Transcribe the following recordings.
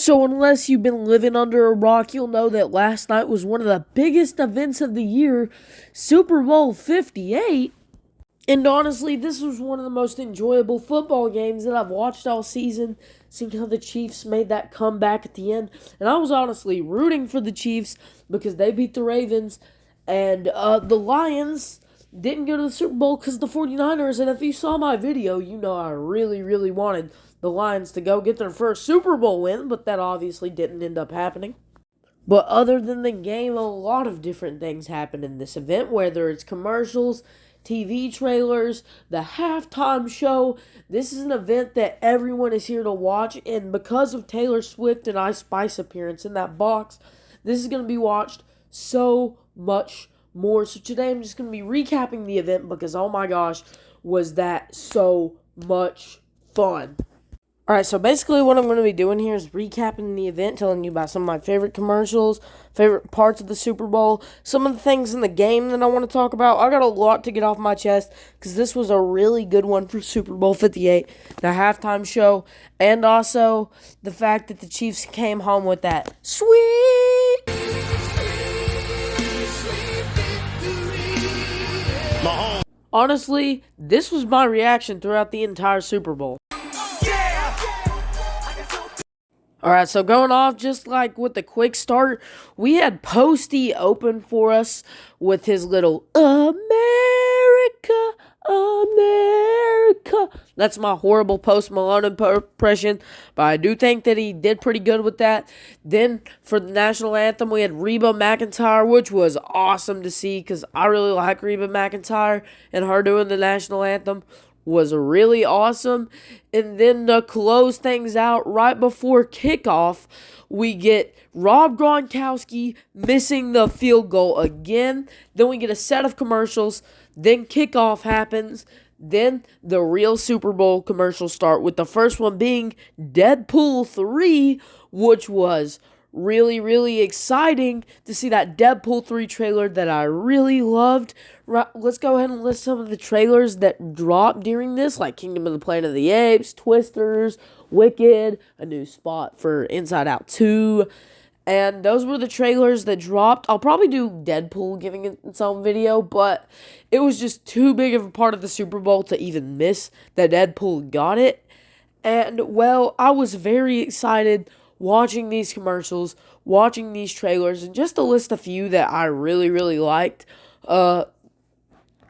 So unless you've been living under a rock, you'll know that last night was one of the biggest events of the year, Super Bowl 58. And honestly, this was one of the most enjoyable football games that I've watched all season, seeing how the Chiefs made that comeback at the end. And I was honestly rooting for the Chiefs because they beat the Ravens, and the Lions didn't go to the Super Bowl because the 49ers. And if you saw my video, you know I really, really wanted the Lions to go get their first Super Bowl win, but that obviously didn't end up happening. But other than the game, a lot of different things happened in this event, whether it's commercials, TV trailers, the halftime show. This is an event that everyone is here to watch, and because of Taylor Swift and Ice Spice appearance in that box, this is going to be watched so much more. So today I'm just going to be recapping the event because, oh my gosh, was that so much fun. Alright, so basically what I'm going to be doing here is recapping the event, telling you about some of my favorite commercials, favorite parts of the Super Bowl, some of the things in the game that I want to talk about. I got a lot to get off my chest because this was a really good one for Super Bowl 58, the halftime show, and also the fact that the Chiefs came home with that sweet Honestly, this was my reaction throughout the entire Super Bowl. Alright, so going off just like with the quick start, we had Posty open for us with his little America, America. That's my horrible Post Malone impression, but I do think that he did pretty good with that. Then for the national anthem, we had Reba McEntire, which was awesome to see because I really like Reba McEntire, and her doing the national anthem was really awesome. And then to close things out right before kickoff, we get Rob Gronkowski missing the field goal again. Then we get a set of commercials. Then kickoff happens. Then the real Super Bowl commercials start, with the first one being Deadpool 3, which was really, really exciting to see that Deadpool 3 trailer that I really loved. Let's go ahead and list some of the trailers that dropped during this, like Kingdom of the Planet of the Apes, Twisters, Wicked, a new spot for Inside Out 2. And those were the trailers that dropped. I'll probably do Deadpool giving it its own video, but it was just too big of a part of the Super Bowl to even miss that Deadpool got it. And, well, I was very excited watching these commercials, watching these trailers, and just to list a few that I really, really liked.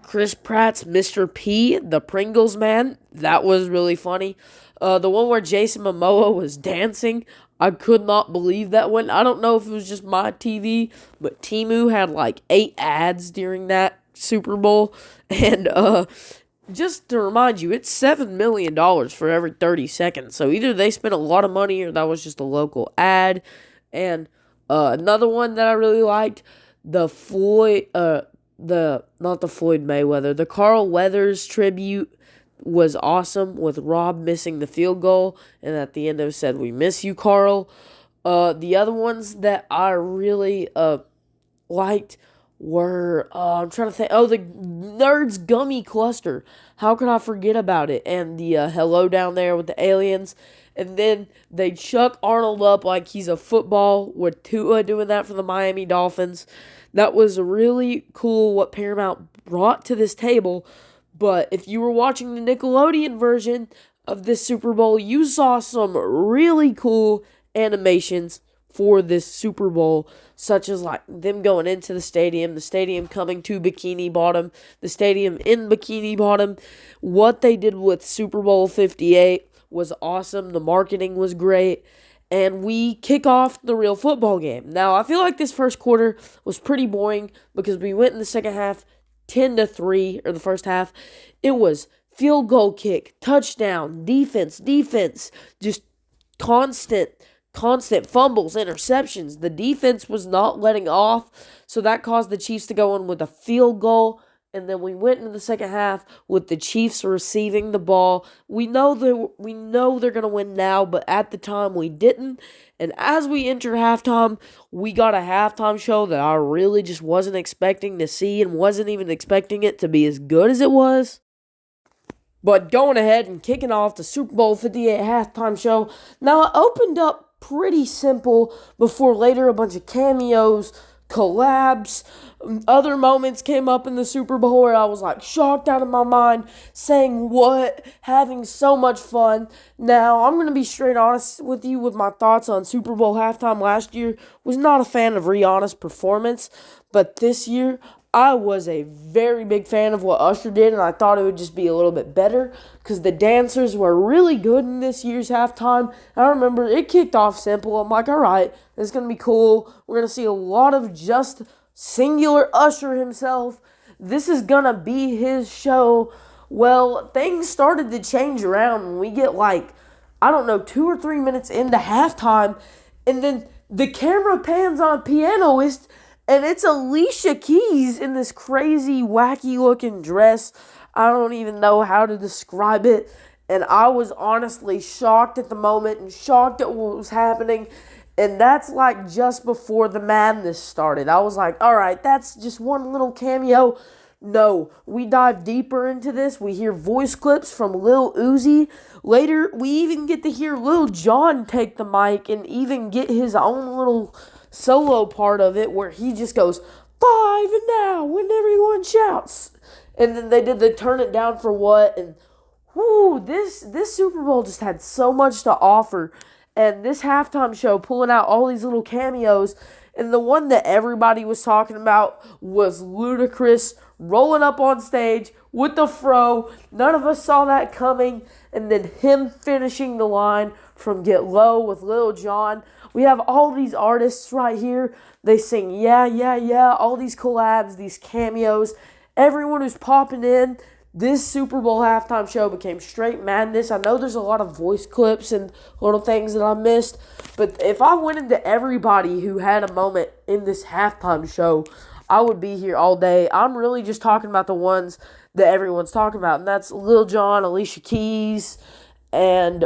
Chris Pratt's Mr. P, the Pringles man, that was really funny. The one where Jason Momoa was dancing, I could not believe that one. I don't know if it was just my TV, but Temu had like 8 ads during that Super Bowl, and just to remind you, it's $7 million for every 30 seconds. So either they spent a lot of money or that was just a local ad. And another one that I really liked, not the Floyd Mayweather, the Carl Weathers tribute was awesome, with Rob missing the field goal. And at the end it said, "We miss you, Carl." The other ones that I really liked were, I'm trying to think, the Nerds Gummy Cluster. How could I forget about it? And the hello down there with the aliens. And then they chuck Arnold up like he's a football, with Tua doing that for the Miami Dolphins. That was really cool what Paramount brought to this table. But if you were watching the Nickelodeon version of this Super Bowl, you saw some really cool animations for this Super Bowl, such as like them going into the stadium coming to Bikini Bottom, the stadium in Bikini Bottom. What they did with Super Bowl 58 was awesome. The marketing was great. And we kick off the real football game. Now, I feel like this first quarter was pretty boring because we went in the second half 10-3, or the first half. It was field goal kick, touchdown, defense, just constant fumbles, interceptions. The defense was not letting off, so that caused the Chiefs to go in with a field goal. And then we went into the second half with the Chiefs receiving the ball. We know they're going to win now, but at the time we didn't. And as we enter halftime, we got a halftime show that I really just wasn't expecting to see, and wasn't even expecting it to be as good as it was. But going ahead and kicking off the Super Bowl 58 halftime show. Now, I opened up pretty simple before later a bunch of cameos, collabs, other moments came up in the Super Bowl where I was like shocked out of my mind, saying what, having so much fun. Now, I'm going to be straight honest with you with my thoughts on Super Bowl halftime last year. Was not a fan of Rihanna's performance, but this year I was a very big fan of what Usher did, and I thought it would just be a little bit better because the dancers were really good in this year's halftime. I remember it kicked off simple. I'm like, all right, it's going to be cool. We're going to see a lot of just singular Usher himself. This is going to be his show. Well, things started to change around when we get 2 or 3 minutes into halftime, and then the camera pans on a pianist, and it's Alicia Keys in this crazy, wacky-looking dress. I don't even know how to describe it. And I was honestly shocked at the moment and shocked at what was happening. And that's just before the madness started. I was like, all right, that's just one little cameo. No, we dive deeper into this. We hear voice clips from Lil Uzi. Later, we even get to hear Lil Jon take the mic and even get his own little solo part of it where he just goes, 5 and now, when everyone shouts. And then they did the turn it down for what, and this Super Bowl just had so much to offer. And this halftime show pulling out all these little cameos, and the one that everybody was talking about was Ludacris rolling up on stage with the fro. None of us saw that coming. And then him finishing the line from Get Low with Lil Jon. We have all these artists right here. They sing yeah, yeah, yeah. All these collabs, these cameos. Everyone who's popping in. This Super Bowl halftime show became straight madness. I know there's a lot of voice clips and little things that I missed. But if I went into everybody who had a moment in this halftime show, I would be here all day. I'm really just talking about the ones that everyone's talking about. And that's Lil Jon, Alicia Keys, and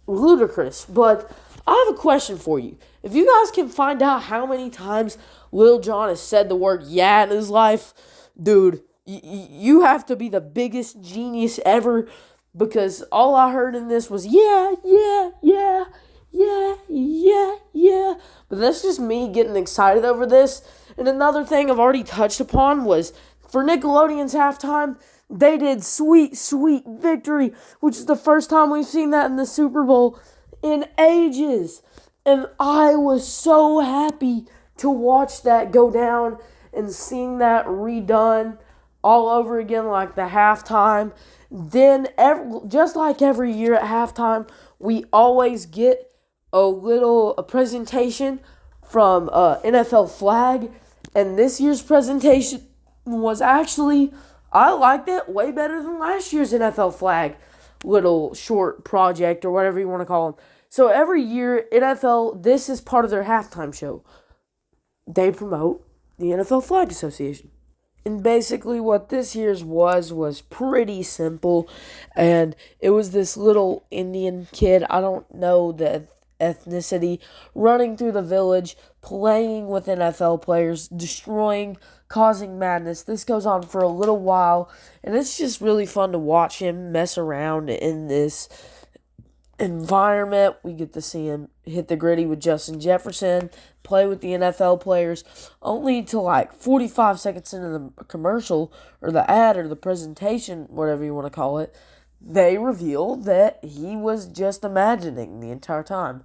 Ludacris. But I have a question for you. If you guys can find out how many times Lil Jon has said the word yeah in his life, dude, you have to be the biggest genius ever, because all I heard in this was yeah, yeah, yeah, yeah, yeah, yeah. But that's just me getting excited over this. And another thing I've already touched upon was for Nickelodeon's halftime, they did Sweet, Sweet Victory, which is the first time we've seen that in the Super Bowl in ages. And I was so happy to watch that go down and seeing that redone all over again like the halftime. Then, just like every year at halftime, we always get a presentation from NFL flag. And this year's presentation was actually, I liked it way better than last year's NFL flag little short project or whatever you want to call them. So every year, NFL, this is part of their halftime show. They promote the NFL Flag Association. And basically what this year's was pretty simple. And it was this little Indian kid, I don't know the ethnicity, running through the village, playing with NFL players, destroying, causing madness. This goes on for a little while, and it's just really fun to watch him mess around in this environment. We get to see him hit the gritty with Justin Jefferson, play with the NFL players, only to 45 seconds into the commercial or the ad or the presentation, whatever you want to call it, they reveal that he was just imagining the entire time.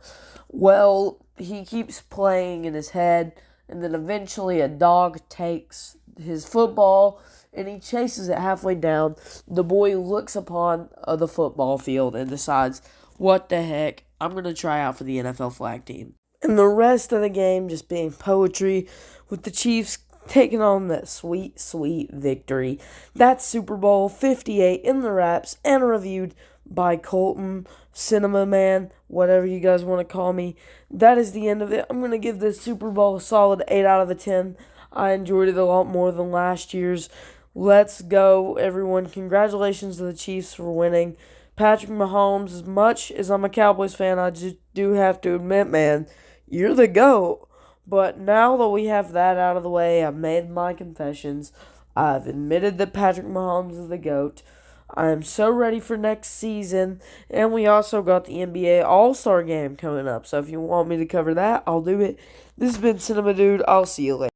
Well, he keeps playing in his head, and then eventually a dog takes his football and he chases it halfway down. The boy looks upon the football field and decides, what the heck, I'm going to try out for the NFL flag team. And the rest of the game just being poetry, with the Chiefs taking on that sweet, sweet victory. That's Super Bowl 58 in the wraps and reviewed by Colton, Cinema Man, whatever you guys want to call me. That is the end of it. I'm going to give this Super Bowl a solid 8 out of 10. I enjoyed it a lot more than last year's. Let's go, everyone. Congratulations to the Chiefs for winning. Patrick Mahomes, as much as I'm a Cowboys fan, I just do have to admit, man, you're the GOAT. But now that we have that out of the way, I've made my confessions. I've admitted that Patrick Mahomes is the GOAT. I am so ready for next season. And we also got the NBA All-Star game coming up. So if you want me to cover that, I'll do it. This has been Cinema Dude. I'll see you later.